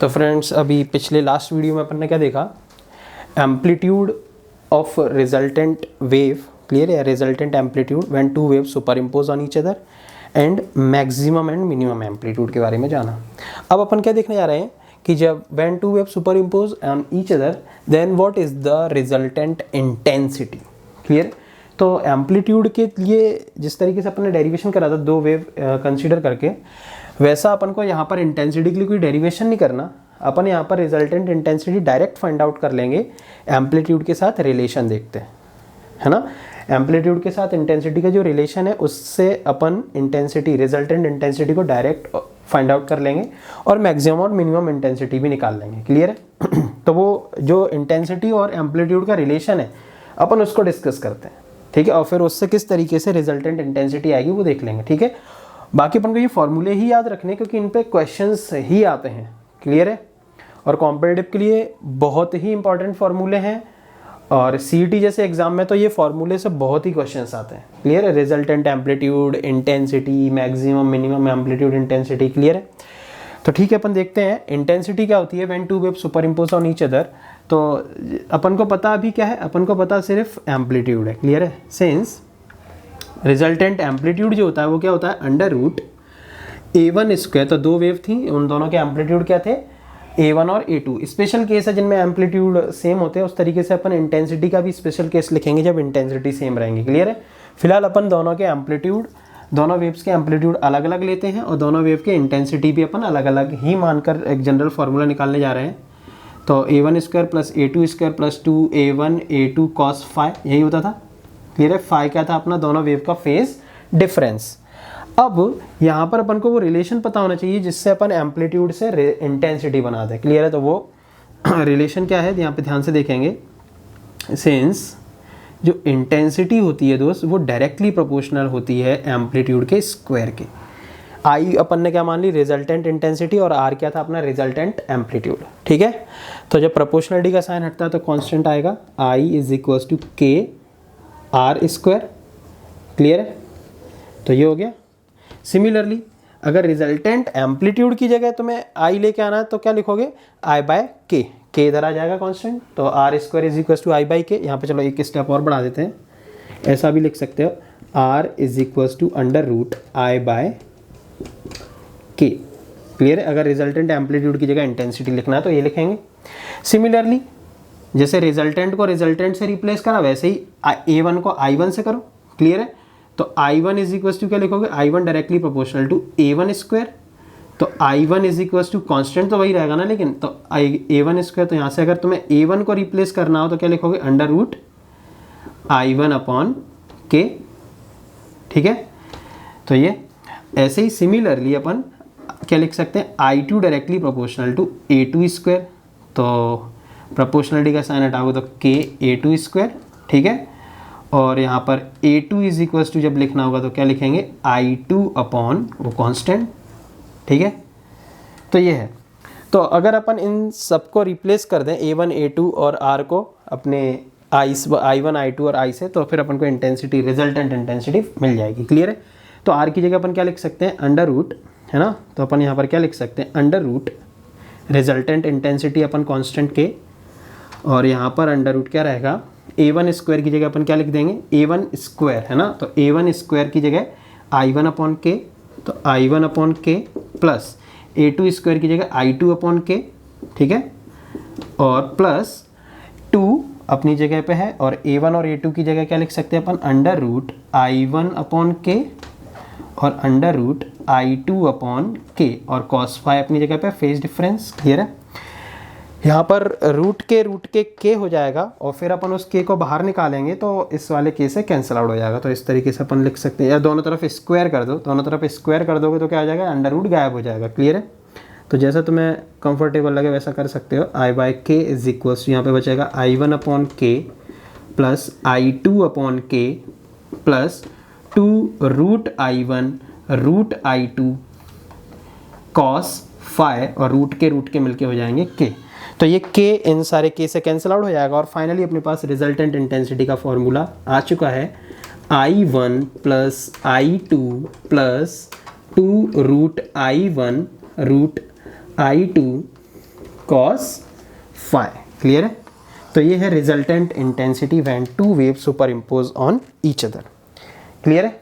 तो फ्रेंड्स अभी पिछले लास्ट वीडियो में अपन ने क्या देखा, amplitude of resultant wave, clear है, resultant amplitude when two wave superimpose on each other and maximum and minimum amplitude के बारे में जाना। अब अपन क्या देखने जा रहे हैं कि जब when two wave superimpose on each other then what is the resultant intensity, clear. तो एम्पलीट्यूड के लिए जिस तरीके से अपन ने डेरिवेशन करा था दो वेव कंसीडर करके, वैसा अपन को यहाँ पर इंटेंसिटी के लिए कोई डेरिवेशन नहीं करना। अपन यहाँ पर resultant intensity direct find out कर लेंगे, एम्पलीट्यूड के साथ रिलेशन देखते हैं, है ना। एम्पलीट्यूड के साथ इंटेंसिटी का जो रिलेशन है उससे अपन इंटेंसिटी, रिजल्टेंट इंटेंसिटी को डायरेक्ट फाइंड आउट कर लेंगे और मैक्सिमम और मिनिमम इंटेंसिटी भी निकाल लेंगे, क्लियर है। तो वो जो इंटेंसिटी और एम्पलीट्यूड का रिलेशन है अपन उसको डिस्कस करते हैं, ठीक है, और फिर उससे किस तरीके से रिजल्टेंट इंटेंसिटी आएगी वो देख लेंगे, ठीक है। बाकी अपन को ये फॉर्मूले ही याद रखने क्योंकि इन पे क्वेश्चंस ही आते हैं, क्लियर है, और कॉम्पिटिटिव के लिए बहुत ही इंपॉर्टेंट फॉर्मूले हैं और सीईटी जैसे एग्जाम में तो ये फॉर्मूले से बहुत ही क्वेश्चंस आते हैं, क्लियर है। Resultant amplitude, intensity, maximum minimum amplitude intensity, clear है। तो ठीक है, अपन देखते हैं इंटेंसिटी क्या होती है when two wave superimpose on each other. तो अपन को पता अभी क्या है, अपन को पता सिर्फ एम्पलीट्यूड है, क्लियर है। सिंस रिजल्टेंट एम्पलीट्यूड जो होता है वो क्या होता है, अंडर रूट A1 स्क्वायर। तो दो वेव थी, उन दोनों के एम्पलीट्यूड क्या थे, A1 और A2। स्पेशल केस है जिनमें एम्पलीट्यूड सेम होते हैं, उस तरीके से अपन इंटेंसिटी का भी स्पेशल केस लिखेंगे जब इंटेंसिटी सेम रहेंगी, क्लियर है। फिलहाल अपन दोनों के एम्पलीट्यूड, दोनों वेव्स के एम्पलीट्यूड अलग अलग लेते हैं और दोनों वेव के इंटेंसिटी भी अपन अलग अलग ही मानकर एक जनरल फार्मूला निकालने जा रहे हैं। तो A1 square plus A2 square plus 2A1 A2 cos phi, यही होता था, क्लियर है। फाई क्या था अपना, दोनों वेव का फेज डिफरेंस। अब यहाँ पर अपन को वो रिलेशन पता होना चाहिए जिससे अपन एम्पलीट्यूड से इंटेंसिटी बना दें, क्लियर है। तो वो रिलेशन क्या है यहाँ पे ध्यान से देखेंगे। सिंस जो इंटेंसिटी होती है दोस्त वो डायरेक्टली प्रोपोर्शनल होती है एम्पलीट्यूड के स्क्वायर के। आई अपन ने क्या मान ली, रिजल्टेंट इंटेंसिटी, और आर क्या था अपना, रिजल्टेंट एम्पलीट्यूड, ठीक है। तो जब प्रोपोर्शनलिटी का साइन हटता है तो कांस्टेंट आएगा आई इज इक्वल टू के आर स्क्वायर, क्लियर है। तो ये हो गया। सिमिलरली अगर रिजल्टेंट एम्पलीट्यूड की जगह तुम्हें आई लेके आना है तो क्या लिखोगे, आई बाय के, के इधर आ जाएगा कांस्टेंट, तो R square is equal to I by K. यहाँ पे चलो एक स्टेप और बढ़ा देते हैं, ऐसा भी लिख सकते हो, R is equal to under root I by K, clear है। अगर रिजल्टेंट एम्पलीट्यूड की जगह इंटेंसिटी लिखना है तो ये लिखेंगे। सिमिलरली जैसे रिजल्टेंट को रिजल्टेंट से रिप्लेस करा वैसे ही A1 को I1 से करो, क्लियर है। तो I1 इज इक्वल टू क्या लिखोगे, I1 directly proportional to A1 square. तो I1 is equal to constant तो वही रहेगा ना, लेकिन तो A1 स्क्वायर, तो यहाँ से अगर तुम्हें A1 को रिप्लेस करना हो तो क्या लिखोगे, अंडर रूट I1 अपॉन के, ठीक है। तो ये ऐसे ही सिमिलरली अपन क्या लिख सकते हैं, I2 directly proportional to A2 square. तो प्रोपोर्शनलिटी का साइन हटाओगे तो के A2 स्क्वायर, ठीक है। और यहाँ पर A2 इज इक्वल टू जब लिखना होगा तो क्या लिखेंगे, I2 अपॉन वो कांस्टेंट, ठीक है। तो ये है। तो अगर अपन इन सबको रिप्लेस कर दें A1 A2 और R को अपने I1 I2 और I से, तो फिर अपन को इंटेंसिटी, रिजल्टेंट इंटेंसिटी मिल जाएगी, क्लियर है। तो R की जगह अपन क्या लिख सकते हैं, अंडर रूट, है ना। तो अपन यहाँ पर क्या लिख सकते हैं, अंडर रूट रिजल्टेंट इंटेंसिटी अपन कांस्टेंट के, और यहाँ पर अंडर रूट क्या रहेगा, A1 स्क्वायर की जगह अपन क्या लिख देंगे, A1 स्क्वायर, है ना। तो A1 स्क्वायर की जगह I1 अपॉन के, तो I1 upon K plus A2 square की जगह I2 अपॉन के, ठीक है, और प्लस 2 अपनी जगह पे है, और A1 और A2 की जगह क्या लिख सकते हैं अपन, अंडर रूट I1 अपॉन के और अंडर रूट I2 अपॉन के, और cos फाई अपनी जगह पे, फेज डिफरेंस, क्लियर है। यहाँ पर रूट के हो जाएगा और फिर अपन उस के को बाहर निकालेंगे तो इस वाले के से कैंसिल आउट हो जाएगा। तो इस तरीके से अपन लिख सकते हैं, या दोनों तरफ स्क्वायर कर दो, दोनों तरफ स्क्वायर कर दोगे तो क्या आ जाएगा, अंडर रूट गायब हो जाएगा, क्लियर है। तो जैसा तुम्हें कंफर्टेबल लगे वैसा कर सकते हो। I by K is equal to यहाँ पे बचेगा I1 upon K plus I2 upon K plus 2 root I1 root I2 cos phi, और रूट के मिलके हो जाएंगे के। तो ये के इन सारे के से कैंसिल आउट हो जाएगा और फाइनली अपने पास रिजल्टेंट इंटेंसिटी का फॉर्मूला आ चुका है, I1 plus I2 plus 2 root I1 root I2 cos phi. Clear है? तो ये है resultant intensity when two wave superimpose on each other. Clear है?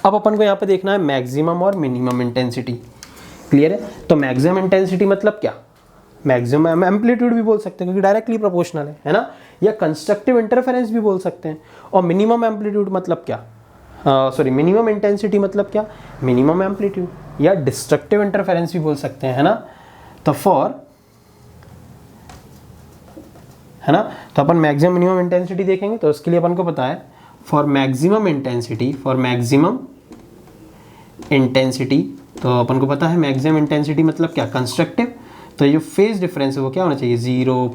अब अपन को यहाँ पे देखना है मैक्सिमम और मिनिमम इंटेंसिटी। क्लियर है? तो मैक्सिमम इंटेंसिटी मतलब क्या? मैक्सिमम एम्पलीट्यूड भी बोल सकते हैं क्योंकि डायरेक्टली प्रोपोर्शनल है ना, या कंस्ट्रक्टिव इंटरफेरेंस भी बोल सकते हैं। और मिनिमम एम्पलीट्यूड मतलब क्या? सॉरी, मिनिमम इंटेंसिटी मतलब क्या? मिनिमम एम्पलीट्यूड या डिस्ट्रक्टिव इंटरफेरेंस भी बोल सकते हैं, है ना। तो तो अपन मैक्सिमम मिनिमम इंटेंसिटी देखेंगे तो उसके लिए अपन को पता है फॉर मैक्सिमम इंटेंसिटी तो अपन को पता है मैक्सिमम इंटेंसिटी मतलब क्या? कंस्ट्रक्टिव। तो ये जो फेज डिफरेंस है वो क्या होना चाहिए? 0,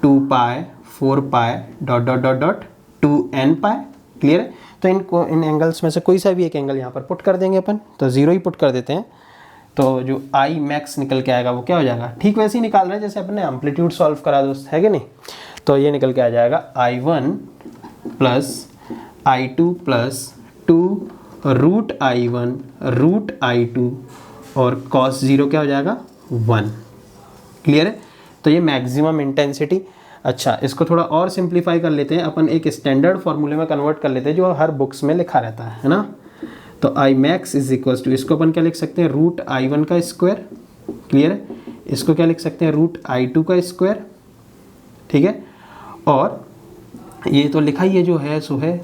2 पाई, 4 पाई, डॉट 2n पाई। क्लियर है? तो इन एंगल्स में से कोई सा भी एक एंगल यहाँ पर पुट कर देंगे अपन, तो 0 ही पुट कर देते हैं। तो जो आई मैक्स निकल के आएगा वो क्या हो जाएगा? ठीक वैसे ही निकाल रहे हैं जैसे अपन ने एम्पलीट्यूड सॉल्व करा दोस्त, है कि नहीं। तो ये निकल के आ जाएगा I1 plus I2 plus 2 root I2 और cos 0 क्या हो जाएगा? 1। क्लियर है? तो ये मैक्सिमम इंटेंसिटी। अच्छा, इसको थोड़ा और सिंप्लीफाई कर लेते हैं अपन, एक स्टैंडर्ड फॉर्मूले में कन्वर्ट कर लेते हैं जो हर बुक्स में लिखा रहता है ना। तो I max is equal to, इसको अपन क्या लिख सकते हैं? रूट I1 का स्क्वायर। क्लियर है? इसको क्या लिख सकते हैं? रूट I2 का स्क्वायर। ठीक है? और ये तो लिखा ही है जो है सो है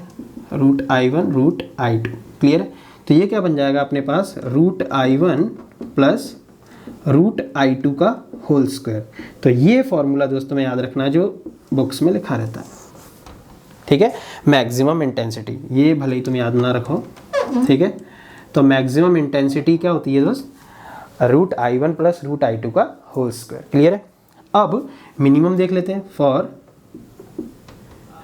root I1 root I2। Clear है? तो ये क्या बन जाएगा अपने पास? Root I1 plus root I2 का होल स्क्वायर। तो ये फॉर्मूला दोस्तों में याद रखना जो बुक्स में लिखा रहता है। ठीक है? मैक्सिमम इंटेंसिटी, ये भले ही तुम याद ना रखो। ठीक है? तो मैक्सिमम इंटेंसिटी क्या होती है दोस्त? Root I1 plus root I2 का होल स्क्वायर। क्लियर है? अब मिनिमम देख लेते हैं फॉर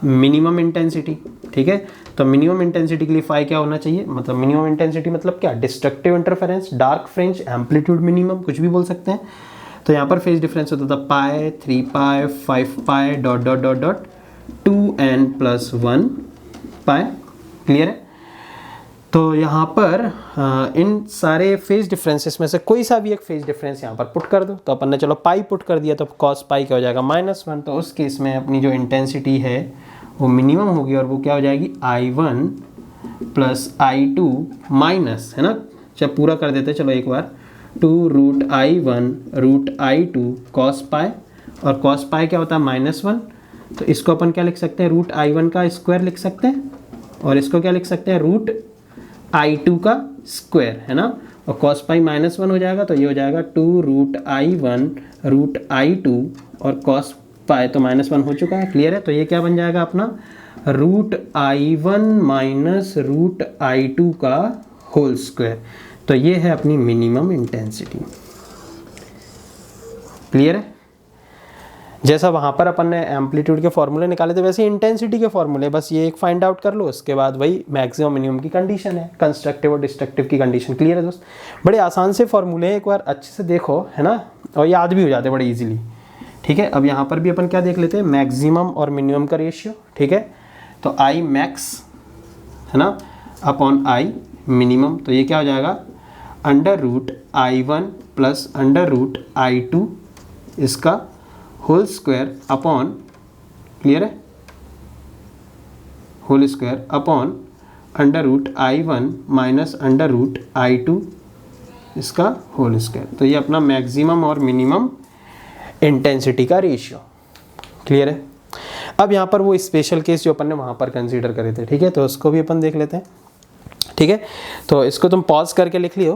मिनिमम इंटेंसिटी। ठीक है? तो मिनिमम इंटेंसिटी के लिए फाई क्या होना चाहिए? मतलब मिनिमम इंटेंसिटी मतलब क्या? Destructive interference, dark fringe, amplitude minimum, कुछ भी बोल सकते हैं। तो यहाँ पर फेज डिफरेंस होता था पाई, 3 पाई, 5 पाई, डॉट 2n प्लस 1 पाई। क्लियर है? तो यहाँ पर इन सारे फेज डिफरेंसेस में से कोई सा भी एक फेज डिफरेंस यहाँ पर पुट कर दो। तो अपन ने चलो पाई पुट कर दिया, तो कॉस पाई क्या हो जाएगा? -1। तो उस केस में अपनी जो इंटेंसिटी है वो मिनिमम होगी और वो क्या हो जाएगी? I1 प्लस I2 माइनस, है ना, जब पूरा कर देते चलो एक बार, 2 root I1 root I2 cos pi, और कॉस पाई क्या होता है? -1। तो इसको अपन क्या लिख सकते हैं? रूट I1 का स्क्वायर लिख सकते हैं, और इसको क्या लिख सकते हैं? रूट I2 का स्क्वायर, है ना। और कॉस पाई -1 हो जाएगा, तो ये हो जाएगा 2 रूट I1 रूट I2 और कॉस पाई तो -1 हो चुका है। क्लियर है? तो ये क्या बन जाएगा अपना? Root I1 minus root I2 का होल स्क्वायर। तो ये है अपनी मिनिमम इंटेंसिटी। क्लियर है? जैसा वहाँ पर अपन ने एम्पलीट्यूड के फॉर्मूले निकाले थे वैसे इंटेंसिटी के फॉर्मूले, बस ये एक फाइंड आउट कर लो, उसके बाद वही मैक्सिमम मिनिमम की कंडीशन है, कंस्ट्रक्टिव और डिस्ट्रक्टिव की कंडीशन। क्लियर है दोस्त? बड़े आसान से फॉर्मूले, एक बार अच्छे से देखो, है ना, और याद भी हो जाते बड़े ईजिली। ठीक है? अब यहाँ पर भी अपन क्या देख लेते हैं? मैक्सिमम और मिनिमम का रेशियो। ठीक है? तो आई मैक्स, है ना, अपॉन आई मिनिमम, तो ये क्या हो जाएगा? Under root I1 plus under root I2 इसका होल स्क्वायर अपॉन, क्लियर है, whole square upon under root I1 minus under root I2 इसका होल स्क्वायर। तो ये अपना मैक्सिमम और मिनिमम इंटेंसिटी का रेशियो। क्लियर है? अब यहाँ पर वो स्पेशल केस जो अपन ने वहाँ पर कंसीडर करे थे, ठीक है, तो उसको भी अपन देख लेते हैं। ठीक है? तो इसको तुम पॉज करके लिख लियो,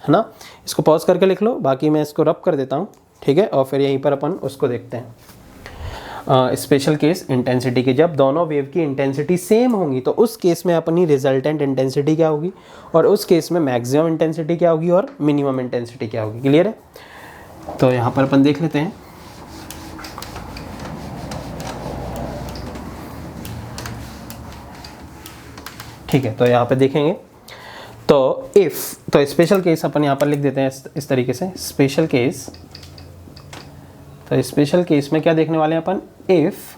है ना, इसको पॉज करके लिख लो, बाकी मैं इसको रब कर देता हूँ। ठीक है? और फिर यहीं पर अपन उसको देखते हैं। स्पेशल केस इंटेंसिटी के, जब दोनों वेव की इंटेंसिटी सेम होंगी तो उस केस में अपनी रिजल्टेंट इंटेंसिटी क्या होगी, और उस केस में मैक्सिमम इंटेंसिटी क्या होगी और मिनिमम इंटेंसिटी क्या होगी। क्लियर है? तो यहाँ पर अपन देख लेते हैं। ठीक है? तो यहाँ पे देखेंगे तो इफ, तो स्पेशल केस अपन यहाँ पर लिख देते हैं इस तरीके से, स्पेशल केस। तो स्पेशल केस में क्या देखने वाले हैं अपन? If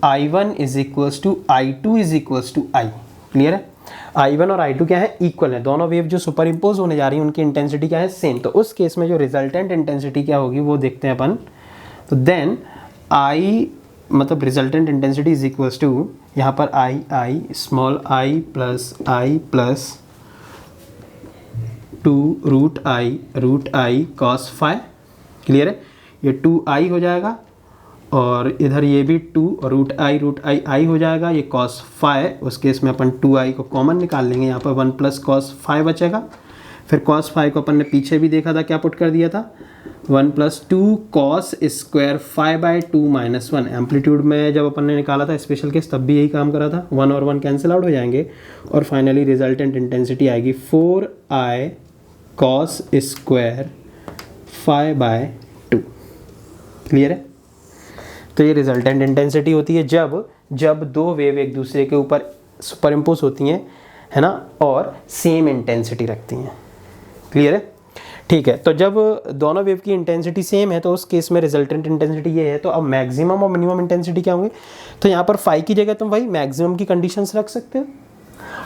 I1 is equals to I2 is equals to I। Clear है? I1 और I2 क्या है, इक्वल है, दोनों वेव जो सुपर इम्पोज होने जा रही है उनकी इंटेंसिटी क्या है, सेम। तो उस केस में जो रिजल्टेंट इंटेंसिटी क्या होगी वो देखते हैं अपन। तो देन I मतलब resultant intensity is equals to यहाँ पर I small I plus 2 root I cos phi. Clear है, ये 2i हो जाएगा और इधर ये भी 2 रूट आई हो जाएगा, ये कॉस फाई। उस केस में अपन 2i को कॉमन निकाल लेंगे, यहाँ पर 1 प्लस कॉस फाई बचेगा। फिर कॉस फाई को अपन ने पीछे भी देखा था, क्या पुट कर दिया था, 1 plus 2 cos square phi by 2 minus 1। Amplitude में जब अपन ने निकाला था स्पेशल केस तब भी यही काम करा था, 1 और 1 कैंसिल आउट हो जाएंगे और फाइनली रिजल्टेंट इंटेंसिटी आएगी 4i cos square phi by 2। Clear है, तो ये रिजल्टेंट इंटेंसिटी होती है जब दो वेव एक दूसरे के ऊपर सुपर इम्पोज होती हैं, है ना, और सेम इंटेंसिटी रखती हैं। क्लियर है, ठीक है। तो जब दोनों वेव की इंटेंसिटी सेम है तो उस केस में रिजल्टेंट इंटेंसिटी ये है। तो अब मैक्सिमम और मिनिमम इंटेंसिटी क्या होंगे, तो यहाँ पर फाई की जगह तुम वही मैक्सिमम की कंडीशंस रख सकते हो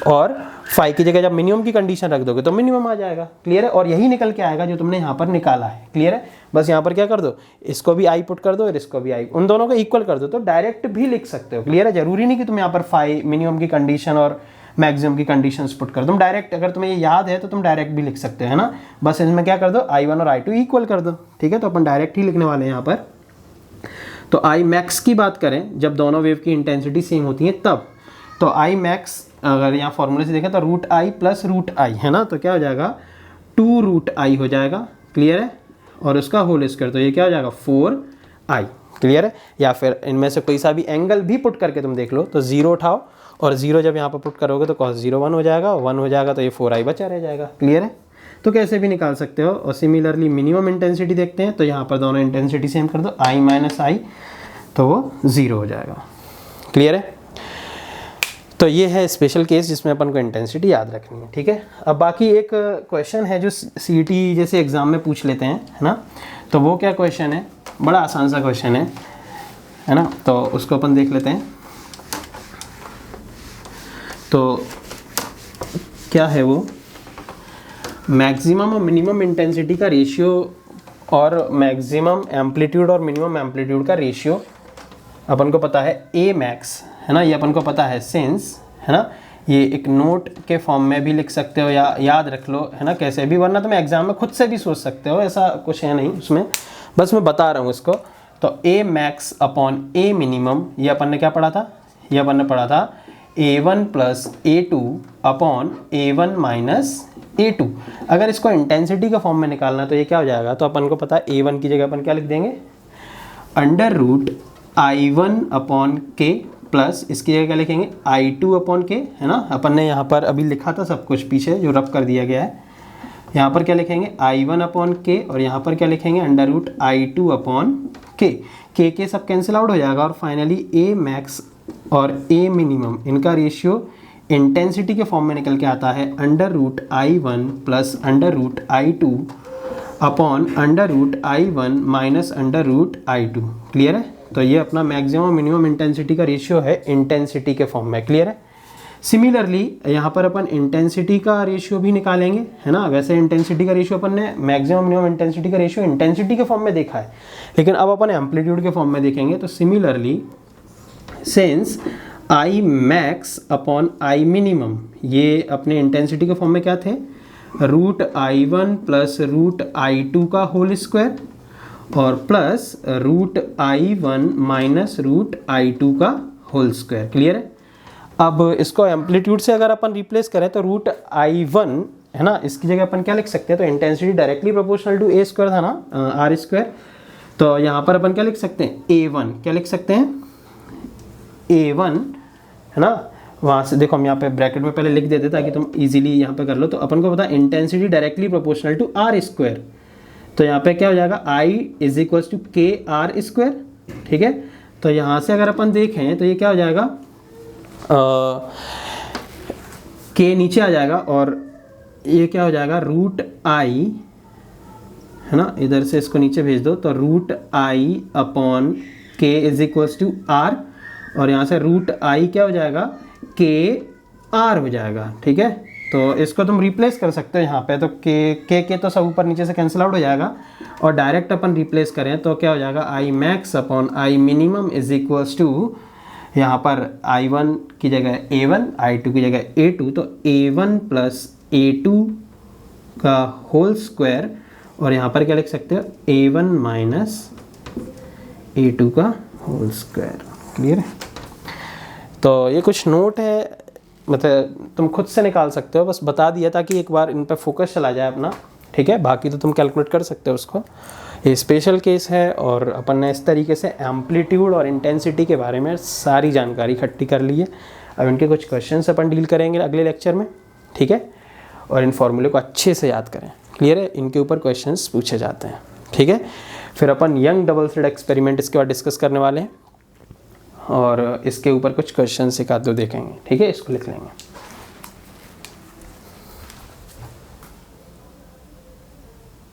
और फाई की जगह जब मिनिमम की कंडीशन रख दोगे तो मिनिमम आ जाएगा। क्लियर है, और यही निकल के आएगा जो तुमने यहाँ पर निकाला है। क्लियर है, बस यहाँ पर क्या कर दो, इसको भी आई पुट कर दो और इसको भी आई, उन दोनों को इक्वल कर दो तो डायरेक्ट भी लिख सकते हो। क्लियर है, जरूरी नहीं कि तुम यहाँ पर फाई मिनिमम की कंडीशन और मैक्सिमम की कंडीशंस पुट कर दो, तुम डायरेक्ट, अगर तुम्हें ये याद है तो तुम डायरेक्ट भी लिख सकते हो, है ना। बस इसमें क्या कर दो, I1 और I2 इक्वल कर दो। ठीक है, तो अपन डायरेक्ट ही लिखने वाले हैं यहाँ पर। तो आई मैक्स की बात करें जब दोनों वेव की इंटेंसिटी सेम होती है तब, तो आई मैक्स अगर यहाँ फॉर्मूले से देखें तो root I plus root I, है ना, तो क्या हो जाएगा 2 रूट आई हो जाएगा। क्लियर है, और उसका होल स्क्वायर, तो ये क्या हो जाएगा 4i। क्लियर है, या फिर इनमें से कोई सा भी एंगल भी पुट करके तुम देख लो, तो 0 उठाओ और 0 जब यहाँ पर पुट करोगे तो cos 0 1 हो जाएगा, 1 हो जाएगा तो ये 4i बचा रह जाएगा। क्लियर है, तो कैसे भी निकाल सकते हो। और सिमिलरली मिनिमम इंटेंसिटी देखते हैं, तो यहाँ पर दोनों इंटेंसिटी सेम कर दो, i माइनस आई, तो वो 0 हो जाएगा। क्लियर है, तो ये है स्पेशल केस जिसमें अपन को इंटेंसिटी याद रखनी है। ठीक है, अब बाकी एक क्वेश्चन है जो CET जैसे एग्जाम में पूछ लेते हैं, है ना, तो वो क्या क्वेश्चन है, बड़ा आसान सा क्वेश्चन है ना, तो उसको अपन देख लेते हैं। तो क्या है वो, मैक्सिमम और मिनिमम इंटेंसिटी का रेशियो और मैक्सिमम एम्पलीट्यूड और मिनिमम एम्पलीट्यूड का रेशियो अपन को पता है A मैक्स, है ना, ये अपन को पता है सिंस, है ना, ये एक नोट के फॉर्म में भी लिख सकते हो या याद रख लो, है ना, कैसे भी, वरना तुम्हें एग्जाम में खुद से भी सोच सकते हो, ऐसा कुछ है नहीं उसमें, बस मैं बता रहा हूँ इसको। तो A max upon A minimum, ये अपन ने क्या पढ़ा था, ये अपन ने पढ़ा था A1 plus A2 upon A1 minus A2। अगर इसको इंटेंसिटी के फॉर्म में निकालना तो ये क्या हो जाएगा, तो अपन को पता है A1 की जगह अपन क्या लिख देंगे, under root I1 upon K plus इसकी जगह क्या लिखेंगे I2 अपॉन K, है ना। अपन ने यहाँ पर अभी लिखा था सब कुछ पीछे जो रब कर दिया गया है, यहाँ पर क्या लिखेंगे I1 अपॉन K और यहाँ पर क्या लिखेंगे under root I2 upon K सब कैंसिल आउट हो जाएगा और फाइनली A मैक्स और A मिनिमम इनका रेशियो इंटेंसिटी के फॉर्म में निकल के आता है under root I1 plus under root I2 upon under root I1 minus under root I2। Clear है, तो ये अपना मैक्सिमम मिनिमम इंटेंसिटी का रेशियो है इंटेंसिटी के फॉर्म में। क्लियर है, सिमिलरली यहाँ पर अपन इंटेंसिटी का रेशियो भी निकालेंगे, है ना। वैसे इंटेंसिटी का रेशियो अपन ने मैक्सिमम मिनिमम इंटेंसिटी का रेशियो इंटेंसिटी के फॉर्म में देखा है, लेकिन अब अपन एम्पलीट्यूड के फॉर्म में देखेंगे। तो similarly since I max upon I minimum, ये अपने इंटेंसिटी के फॉर्म में क्या थे, root I1 plus root I2 का होल स्क्वायर और plus root I1 minus root I2 का होल स्क्वायर। क्लियर है, अब इसको एम्पलीट्यूड से अगर अपन रिप्लेस करें तो रूट I1, है ना, इसकी जगह अपन क्या लिख सकते हैं, तो intensity directly proportional to A square था ना, R स्क्वायर, तो यहाँ पर अपन क्या लिख सकते हैं A1, क्या लिख सकते हैं A1, है ना। वहाँ से देखो हम यहाँ पे ब्रैकेट में पहले लिख देते ताकि तुम इजीली यहाँ पे कर लो। तो अपन को पता है intensity directly proportional to R square, तो यहाँ पे क्या हो जाएगा I is equals to KR square. ठीक है, तो यहाँ से अगर अपन देखें तो ये क्या हो जाएगा, K नीचे आ जाएगा और ये क्या हो जाएगा रूट I, है ना, इधर से इसको नीचे भेज दो, तो root I upon K is equals to R और यहाँ से रूट I क्या हो जाएगा K आर हो जाएगा, ठीक है। तो इसको तुम रिप्लेस कर सकते हो यहाँ पे, तो के तो सब ऊपर नीचे से कैंसिल आउट हो जाएगा, और डायरेक्ट अपन रिप्लेस करें तो क्या हो जाएगा, I max upon I minimum is equals to, यहाँ पर I1 की जगह A1, I2 की जगह A2, तो A1 प्लस A2 का होल स्क्वायर, और यहाँ पर क्या लिख सकते हो, A1 माइनस A2 का होल स्क्वायर। क्लियर है। तो ये कुछ नोट है, मतलब तुम खुद से निकाल सकते हो, बस बता दिया ताकि एक बार इन पर फोकस चला जाए अपना, ठीक है। बाकी तो तुम कैलकुलेट कर सकते हो उसको। ये स्पेशल केस है, और अपन ने इस तरीके से एम्पलीट्यूड और इंटेंसिटी के बारे में सारी जानकारी इकट्ठी कर ली है। अब इनके कुछ क्वेश्चंस अपन डील करेंगे अगले लेक्चर में, ठीक है। और इन फॉर्मूले को अच्छे से याद करें। क्लियर है। इनके ऊपर क्वेश्चंस पूछे जाते हैं, ठीक है। फिर अपन यंग डबल स्लिट एक्सपेरिमेंट इसके बाद डिस्कस करने वाले हैं, और इसके ऊपर कुछ क्वेश्चन एक आध दो देखेंगे, ठीक है। इसको लिख लेंगे।